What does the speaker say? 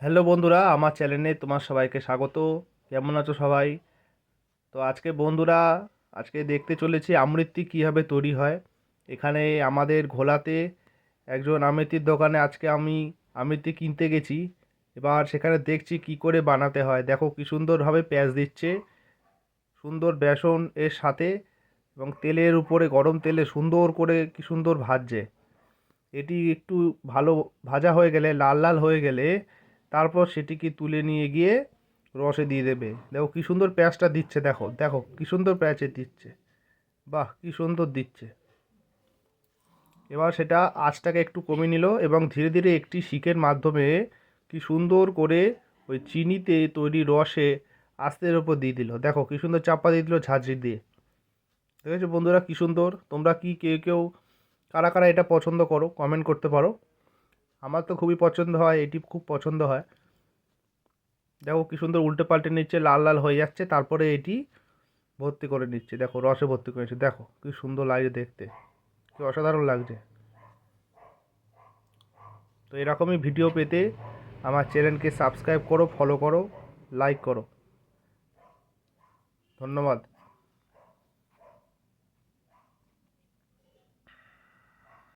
Hello বন্ধুরা, আমার চ্যানেলে তোমার সবাইকে স্বাগত। কেমন আছো সবাই? তো আজকে দেখতে চলেছি আমৃত্যি কীভাবে তৈরি হয়। এখানে আমাদের ঘোলাতে একজন আমৃত্যির দোকানে আজকে আমি আমৃত্যি কিনতে গেছি। এবার সেখানে দেখছি কি করে বানাতে হয়। দেখো কি সুন্দরভাবে পেঁয়াজ দিচ্ছে, সুন্দর বেসন এর সাথে, এবং তেলের উপরে গরম তেলে সুন্দর করে কি সুন্দর ভাজছে। এটি একটু ভালো ভাজা হয়ে গেলে, লাল লাল হয়ে গেলে, তারপর সেটিকে তুলে নিয়ে গিয়ে রসে দিয়ে দেবে। দেখো কি সুন্দর পেঁয়াজটা দিচ্ছে, দেখো দেখো কি সুন্দর পেঁয়াজে দিচ্ছে। বাহ, কি সুন্দর দিচ্ছে। এবার সেটা আঁচটাকে একটু কমিয়ে নিল এবং ধীরে ধীরে একটি শিকের মাধ্যমে কি সুন্দর করে ওই চিনিতে তৈরি রসে আস্তের ওপর দিয়ে দিল। দেখো কি সুন্দর চাপা দিয়ে দিল ঝাঁঝরি দিয়ে। দেখেছো বন্ধুরা কি সুন্দর? তোমরা কি কেউ কেউ কারা কারা এটা পছন্দ করো কমেন্ট করতে পারো। আমার তো খুবই পছন্দ হয়, এটি খুব পছন্দ হয়। দেখো কি সুন্দর উল্টে পাল্টে নিচ্ছে, লাল লাল হয়ে যাচ্ছে, তারপরে এটি ভর্তি করে নিচ্ছে। দেখো রসে ভর্তি করে নিচ্ছে, দেখো কি সুন্দর লাগছে দেখতে, কি অসাধারণ লাগছে। তো এরকমই ভিডিও পেতে আমার চ্যানেলকে সাবস্ক্রাইব করো, ফলো করো, লাইক করো। ধন্যবাদ।